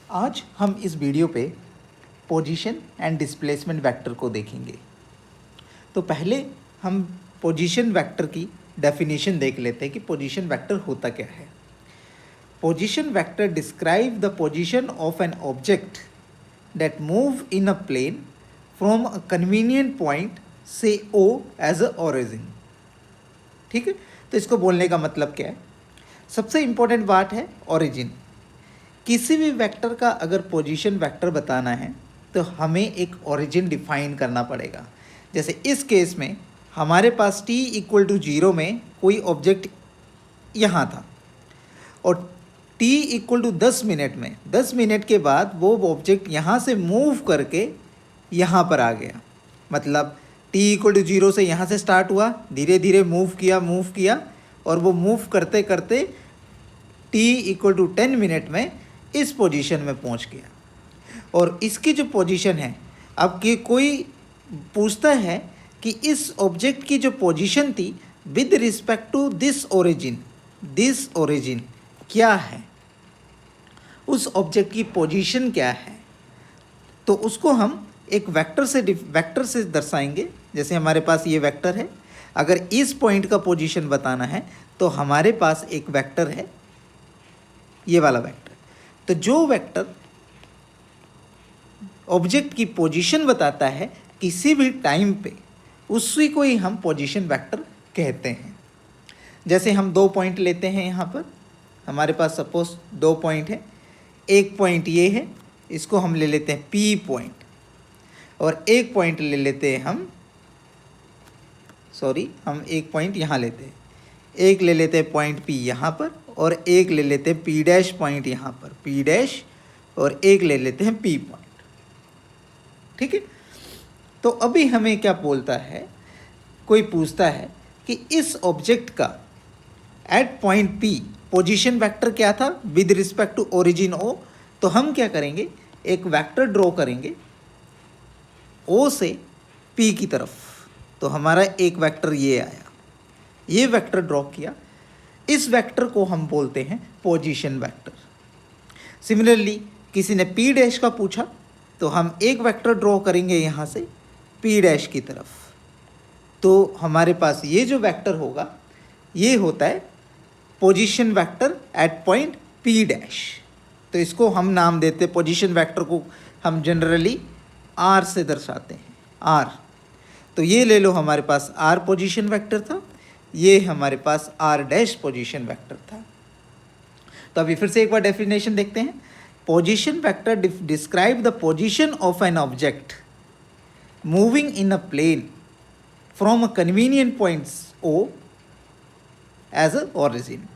आज हम इस वीडियो पे पोजीशन एंड डिस्प्लेसमेंट वेक्टर को देखेंगे। तो पहले हम पोजीशन वेक्टर की डेफिनेशन देख लेते हैं कि पोजीशन वेक्टर होता क्या है। Position vector describe the position of an object that move in a plane from a convenient point से ओ एज अ ओरिजिन। ठीक है, तो इसको बोलने का मतलब क्या है? सबसे इम्पोर्टेंट बात है ओरिजिन। किसी भी वेक्टर का अगर पोजीशन वेक्टर बताना है तो हमें एक ओरिजिन डिफाइन करना पड़ेगा। जैसे इस केस में हमारे पास t इक्वल टू 0 में कोई ऑब्जेक्ट यहाँ था और t इक्वल टू 10 मिनट में 10 मिनट के बाद वो ऑब्जेक्ट यहाँ से मूव करके यहाँ पर आ गया। मतलब t इक्वल टू 0 से यहाँ से स्टार्ट हुआ, धीरे धीरे मूव किया और वो मूव करते करते t इक्वल टू 10 मिनट में इस पोजीशन में पहुंच गया। और इसकी जो पोजीशन है, अब कि कोई पूछता है कि इस ऑब्जेक्ट की जो पोजीशन थी with respect to this origin क्या है, उस ऑब्जेक्ट की पोजीशन क्या है, तो उसको हम एक वेक्टर से दर्शाएंगे। जैसे हमारे पास ये वेक्टर है, अगर इस पॉइंट का पोजीशन बताना है तो हमारे पास एक वेक्टर है, ये वाला वेक्टर। तो जो वेक्टर ऑब्जेक्ट की पोजीशन बताता है किसी भी टाइम पे, उसी को ही हम पोजीशन वेक्टर कहते हैं। जैसे हम 2 पॉइंट लेते हैं, यहाँ पर हमारे पास सपोज 2 पॉइंट है। एक पॉइंट ये है, इसको हम ले लेते हैं P पॉइंट, और एक पॉइंट ले लेते हैं हम एक पॉइंट यहाँ लेते हैं, एक ले लेते हैं पॉइंट P यहाँ पर, और एक ले लेते हैं P डैश पॉइंट यहाँ पर, P डैश, और एक ले लेते हैं P पॉइंट। ठीक है, तो अभी हमें क्या बोलता है, कोई पूछता है कि इस ऑब्जेक्ट का at point P position vector क्या था with respect to origin O। तो हम क्या करेंगे, एक वेक्टर ड्रॉ करेंगे O से P की तरफ। तो हमारा एक वेक्टर ये आया, ये वेक्टर ड्रॉ किया, इस वेक्टर को हम बोलते हैं पोजीशन वेक्टर। सिमिलरली किसी ने P डैश का पूछा तो हम एक वेक्टर ड्रॉ करेंगे यहाँ से P डैश की तरफ। तो हमारे पास ये जो वेक्टर होगा ये होता है position vector eight point P dash. तो इसको हम नाम देते हैं, पोजीशन वेक्टर को हम जनरली R से दर्शाते हैं, R। तो ये ले लो, हमारे पास R पोजीशन वेक्टर था, ये हमारे पास R डैश पोजीशन वेक्टर था। तो अभी फिर से एक बार डेफिनेशन देखते हैं। Position vector describe the position of an object moving in a plane from a convenient points O as a origin.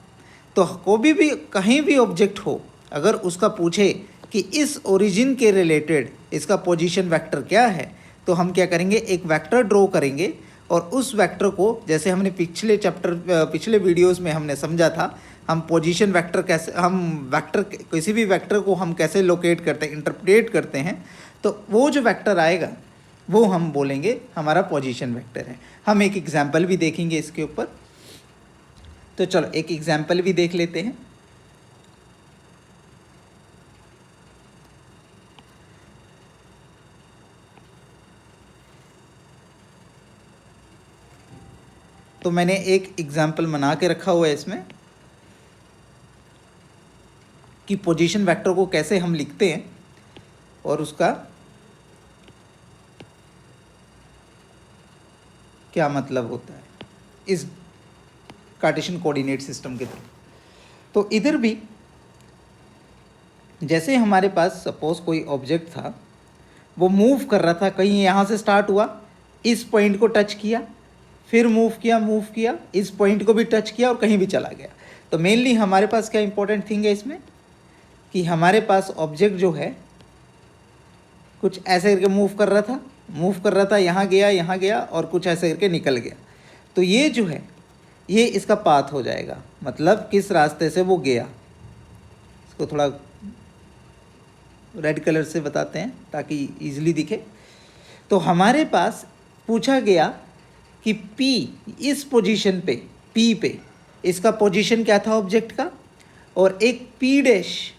तो कोई भी कहीं भी ऑब्जेक्ट हो, अगर उसका पूछे कि इस ओरिजिन के रिलेटेड इसका पोजीशन वेक्टर क्या है, तो हम क्या करेंगे, एक वेक्टर ड्रॉ करेंगे, और उस वेक्टर को, जैसे हमने पिछले वीडियोस में हमने समझा था, हम पोजीशन वेक्टर कैसे, हम वेक्टर किसी भी वेक्टर को हम कैसे लोकेट करते हैं, इंटरप्रेट करते हैं, तो वो जो वेक्टर आएगा वो हम बोलेंगे हमारा पोजीशन वेक्टर है। हम एक एग्जाम्पल भी देखेंगे इसके ऊपर। तो चलो एक एग्जाम्पल भी देख लेते हैं। तो मैंने एक एग्जाम्पल बना के रखा हुआ है इसमें कि पोजीशन वेक्टर को कैसे हम लिखते हैं और उसका क्या मतलब होता है इस कार्टेशियन कोऑर्डिनेट सिस्टम के थ्रू। तो इधर भी जैसे हमारे पास सपोज कोई ऑब्जेक्ट था, वो मूव कर रहा था, कहीं यहाँ से स्टार्ट हुआ, इस पॉइंट को टच किया, फिर मूव किया, इस पॉइंट को भी टच किया और कहीं भी चला गया। तो मेनली हमारे पास क्या इंपॉर्टेंट थिंग है इसमें कि हमारे पास ऑब्जेक्ट जो है कुछ ऐसे करके मूव कर रहा था, यहाँ गया और कुछ ऐसे करके निकल गया। तो ये जो है ये इसका पाथ हो जाएगा, मतलब किस रास्ते से वो गया। इसको थोड़ा रेड कलर से बताते हैं ताकि ईजिली दिखे। तो हमारे पास पूछा गया कि P इस पोजीशन पे, P पे इसका पोजीशन क्या था ऑब्जेक्ट का, और एक P डैश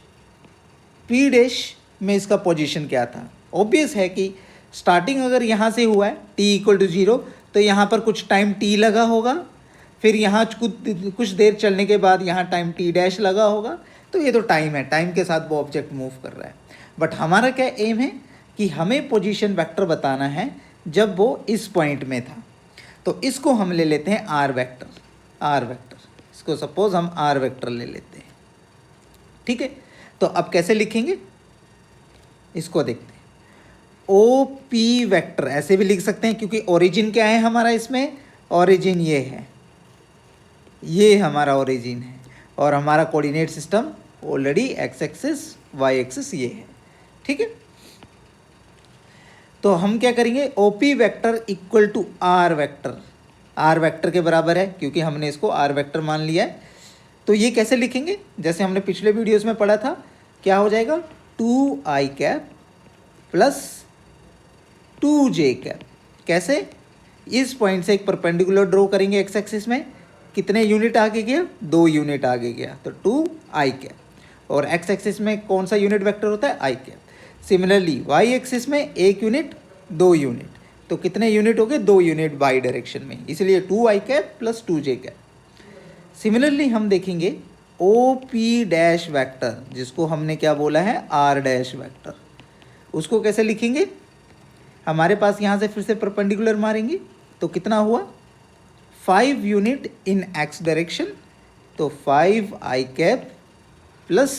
पी डैश में इसका पोजीशन क्या था। ऑब्वियस है कि स्टार्टिंग अगर यहाँ से हुआ है टी इक्वल टू 0 तो यहाँ पर कुछ टाइम टी लगा होगा, फिर यहाँ कुछ देर चलने के बाद यहाँ टाइम टी डैश लगा होगा, तो ये तो टाइम है, टाइम के साथ वो ऑब्जेक्ट मूव कर रहा है। बट हमारा क्या एम है कि हमें पोजीशन वेक्टर बताना है जब वो इस पॉइंट में था। तो इसको हम ले लेते हैं आर वेक्टर, आर वेक्टर, इसको सपोज हम आर वेक्टर ले लेते हैं। ठीक है, तो अब कैसे लिखेंगे इसको देखते हैं। ओ पी वेक्टर ऐसे भी लिख सकते हैं क्योंकि ओरिजिन क्या है हमारा, इसमें ओरिजिन ये है, ये हमारा ओरिजिन है और हमारा coordinate system already x axis y axis ये है। ठीक है, तो हम क्या करेंगे, O P vector equal to r vector, r vector के बराबर है क्योंकि हमने इसको आर वेक्टर मान लिया है। तो ये कैसे लिखेंगे, जैसे हमने पिछले वीडियोस में पढ़ा था, क्या हो जाएगा 2i cap plus 2j cap. कैसे, इस पॉइंट से एक परपेंडिकुलर ड्रॉ करेंगे एक्स एक्सिस में, कितने यूनिट आगे गया, 2 यूनिट आगे गया, तो 2i कैप, और एक्स एक्सिस में कौन सा यूनिट वेक्टर होता है, i cap. Similarly y axis में 1 यूनिट 2 यूनिट, तो कितने यूनिट हो गए, 2 यूनिट वाई डायरेक्शन में, इसलिए 2i cap plus 2j cap. Similarly हम देखेंगे ओ पी डैश वैक्टर, जिसको हमने क्या बोला है, आर डैश वैक्टर, उसको कैसे लिखेंगे, हमारे पास यहाँ से फिर से परपेंडिकुलर मारेंगे तो कितना हुआ, 5 यूनिट इन एक्स डायरेक्शन, तो 5i cap plus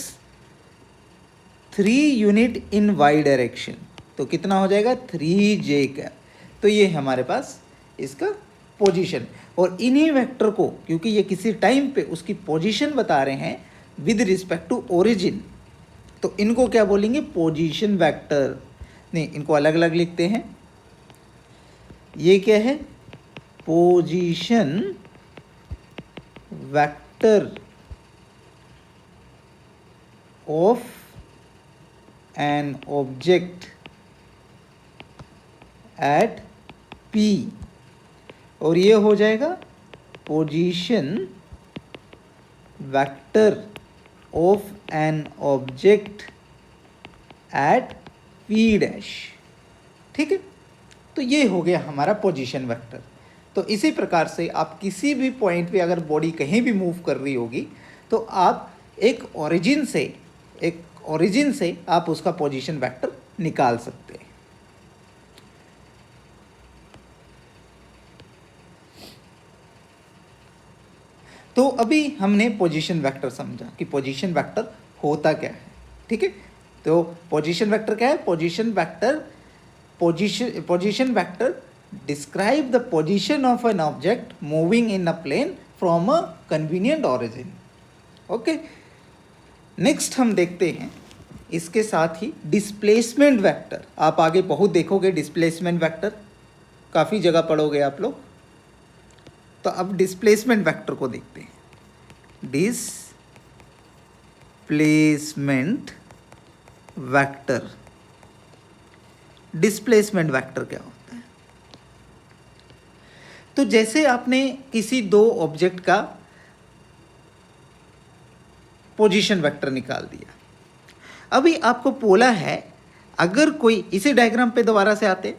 3 unit in y direction, तो कितना हो जाएगा 3j कैप। तो ये हमारे पास इसका पोजीशन, और इन्हीं वेक्टर को क्योंकि ये किसी टाइम पे उसकी पोजीशन बता रहे हैं विद रिस्पेक्ट टू ओरिजिन, तो इनको क्या बोलेंगे, पोजीशन वेक्टर। नहीं, इनको अलग अलग लिखते हैं। ये क्या है, position vector of an object at P, और ये हो जाएगा position vector of an object at P dash. ठीक है, तो ये हो गया हमारा पोजीशन वेक्टर। तो इसी प्रकार से आप किसी भी पॉइंट पे अगर बॉडी कहीं भी मूव कर रही होगी तो आप एक ओरिजिन से आप उसका पोजीशन वेक्टर निकाल सकते हैं। तो अभी हमने पोजीशन वेक्टर समझा कि पोजीशन वेक्टर होता क्या है। ठीक है, तो पोजीशन वेक्टर क्या है, position vector describe the position of an object moving in a plane from a convenient origin. Okay, next हम देखते हैं इसके साथ ही डिस्प्लेसमेंट वेक्टर। आप आगे बहुत देखोगे डिस्प्लेसमेंट वेक्टर, काफ़ी जगह पढ़ोगे आप लोग। तो अब डिस्प्लेसमेंट वेक्टर को देखते हैं। डिस्प्लेसमेंट वेक्टर, डिस्प्लेसमेंट वेक्टर क्या होता है, तो जैसे आपने किसी दो ऑब्जेक्ट का पोजीशन वेक्टर निकाल दिया, अभी आपको बोला है अगर कोई, इसी डायग्राम पे दोबारा से आते,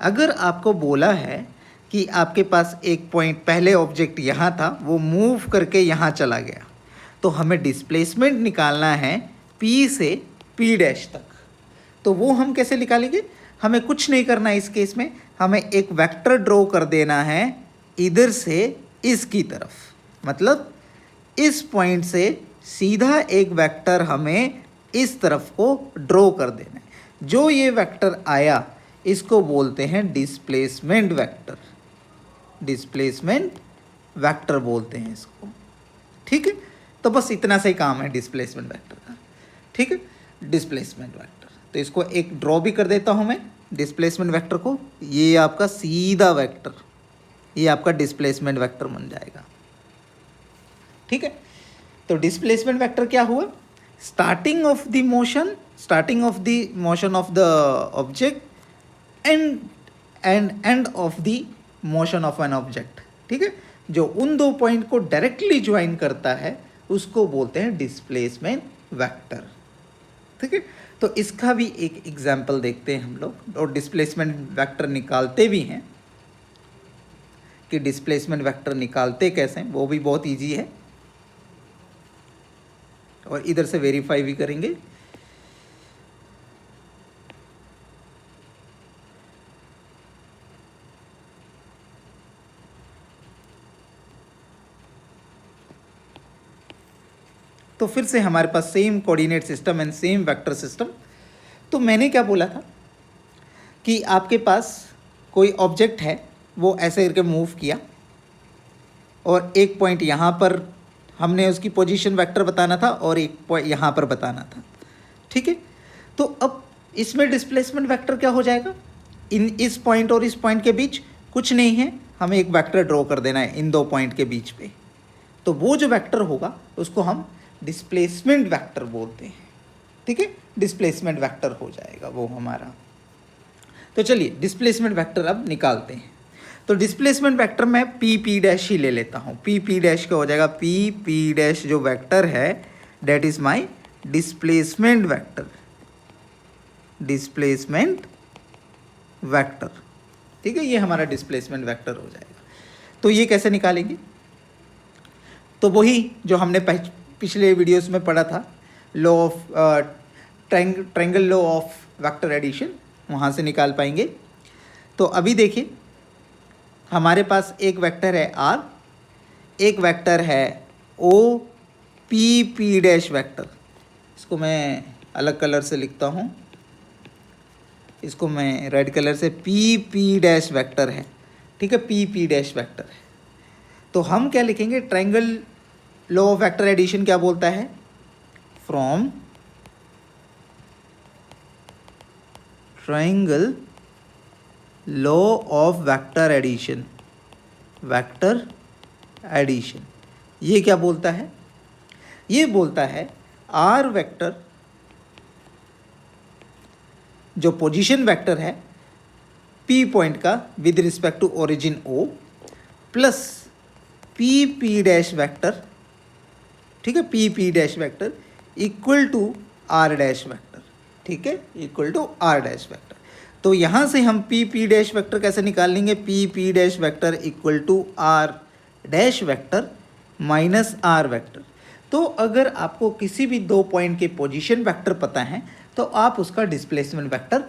अगर आपको बोला है कि आपके पास एक पॉइंट, पहले ऑब्जेक्ट यहाँ था, वो मूव करके यहाँ चला गया, तो हमें डिस्प्लेसमेंट निकालना है P से P डैश तक। तो वो हम कैसे निकालेंगे, हमें कुछ नहीं करना है इस केस में, हमें एक वेक्टर ड्रॉ कर देना है इधर से इसकी तरफ, मतलब इस पॉइंट से सीधा एक वेक्टर हमें इस तरफ को ड्रॉ कर देना है। जो ये वेक्टर आया इसको बोलते हैं डिस्प्लेसमेंट वेक्टर, डिस्प्लेसमेंट वेक्टर बोलते हैं इसको। ठीक है, तो बस इतना सा ही काम है डिस्प्लेसमेंट वेक्टर का। ठीक है, डिस्प्लेसमेंट वेक्टर, तो इसको एक ड्रॉ भी कर देता हूँ मैं डिस्प्लेसमेंट वेक्टर को, ये आपका सीधा वेक्टर, ये आपका डिस्प्लेसमेंट वेक्टर बन जाएगा। ठीक है, तो डिस्प्लेसमेंट वेक्टर क्या हुआ, starting of the motion of the object and end of the motion of an object. ठीक है, जो उन दो पॉइंट को डायरेक्टली ज्वाइन करता है उसको बोलते हैं डिस्प्लेसमेंट वेक्टर। ठीक है। तो इसका भी एक एग्जाम्पल देखते हैं हम लोग, और डिस्प्लेसमेंट वेक्टर निकालते भी हैं कि डिस्प्लेसमेंट वेक्टर निकालते कैसे, वो भी बहुत इजी है, और इधर से वेरीफाई भी करेंगे। तो फिर से हमारे पास same coordinate system and same vector system. तो मैंने क्या बोला था कि आपके पास कोई ऑब्जेक्ट है, वो ऐसे करके मूव किया, और एक पॉइंट यहाँ पर हमने उसकी पोजीशन वेक्टर बताना था, और एक पॉइंट यहाँ पर बताना था, ठीक है। तो अब इसमें डिस्प्लेसमेंट वेक्टर क्या हो जाएगा, इस पॉइंट और इस पॉइंट के बीच कुछ नहीं है, हमें एक वेक्टर ड्रॉ कर देना है इन दो पॉइंट के बीच पे। तो वो जो वेक्टर होगा उसको हम डिस्प्लेसमेंट वेक्टर बोलते हैं, ठीक है। डिस्प्लेसमेंट वेक्टर हो जाएगा वो हमारा। तो चलिए डिस्प्लेसमेंट वेक्टर अब निकालते हैं। तो डिस्प्लेसमेंट वेक्टर मैं पी पी डैश ही ले लेता हूँ। पी पी डैश क्या हो जाएगा, पी पी डैश जो वेक्टर है that is my displacement vector, displacement vector, ठीक है। ये हमारा डिस्प्लेसमेंट वेक्टर हो जाएगा। तो ये कैसे निकालेंगे, तो वही जो हमने पिछले वीडियोस में पढ़ा था, law of triangle law of vector addition, वहाँ से निकाल पाएंगे। तो अभी देखिए हमारे पास एक वेक्टर है आर, एक वेक्टर है O P P dash vector. इसको मैं अलग कलर से लिखता हूँ, इसको मैं रेड कलर से, पी पी डैश वेक्टर है, ठीक है, पी पी डैश वेक्टर है। तो हम क्या लिखेंगे, triangle law of vector addition क्या बोलता है, from triangle law of vector addition, vector addition ये क्या बोलता है, ये बोलता है आर वेक्टर जो पोजीशन वेक्टर है पी पॉइंट का with respect to origin O, plus P P dash vector, ठीक है, P P dash vector equal to R dash vector, ठीक है, equal to R dash vector. तो यहाँ से हम पी पी डैश वेक्टर कैसे निकाल लेंगे, P P dash vector equal to R dash vector minus R vector. तो अगर आपको किसी भी दो पॉइंट के पोजीशन वेक्टर पता है तो आप उसका डिस्प्लेसमेंट वेक्टर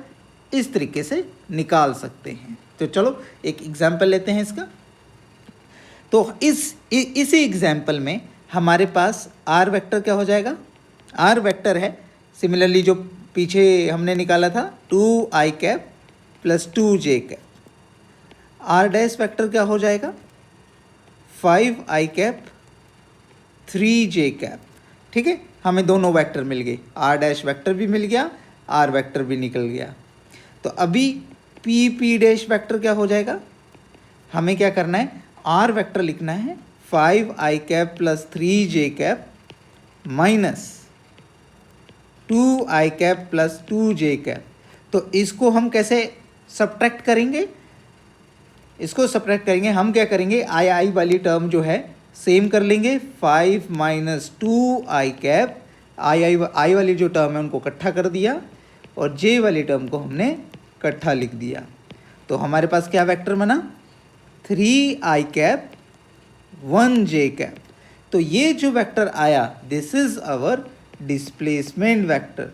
इस तरीके से निकाल सकते हैं। तो चलो एक एग्जाम्पल लेते हैं इसका। तो इसी एग्जाम्पल में हमारे पास आर वेक्टर क्या हो जाएगा, आर वेक्टर है सिमिलरली जो पीछे हमने निकाला था 2i cap plus 2j cap. R dash vector क्या हो जाएगा, 5i कैप 3j कैप, ठीक है। हमें दोनों वेक्टर मिल गए, आर डैश वेक्टर भी मिल गया, आर वेक्टर भी निकल गया। तो अभी पी पी डैश वेक्टर क्या हो जाएगा, हमें क्या करना है, आर वेक्टर लिखना है 5i cap plus 3j cap minus 2i cap plus 2j cap. तो इसको हम कैसे सब्ट्रैक्ट करेंगे, इसको सब्ट्रैक्ट करेंगे हम क्या करेंगे, आई वाली टर्म जो है सेम कर लेंगे, 5 माइनस 2i कैप, आई वाली जो टर्म है उनको इकट्ठा कर दिया, और j वाली टर्म को हमने इकट्ठा लिख दिया। तो हमारे पास क्या वेक्टर बना, 3i कैप 1j कैप। तो ये जो वेक्टर आया this is our displacement vector,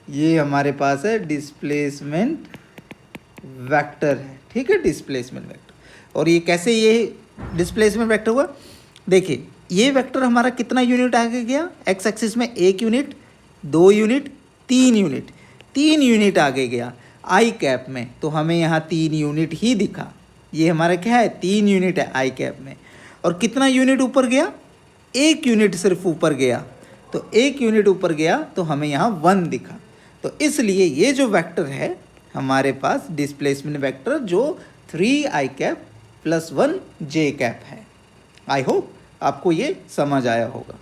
ये हमारे पास है डिस्प्लेसमेंट वेक्टर है, ठीक है, डिस्प्लेसमेंट वेक्टर। और ये कैसे ये डिस्प्लेसमेंट वेक्टर हुआ, देखिए ये वेक्टर हमारा कितना यूनिट आगे गया, एक्स एक्सिस में 1 यूनिट, 2 यूनिट, 3 यूनिट, 3 यूनिट आगे गया आई कैप में। तो हमें यहाँ 3 यूनिट ही दिखा, ये हमारा क्या है, 3 यूनिट है आई कैप में। और कितना यूनिट ऊपर गया, 1 यूनिट सिर्फ ऊपर गया, तो 1 यूनिट ऊपर गया तो हमें यहाँ 1 दिखा। तो इसलिए ये जो वेक्टर है हमारे पास डिस्प्लेसमेंट वेक्टर जो 3i cap plus 1j cap है। आई होप आपको ये समझ आया होगा।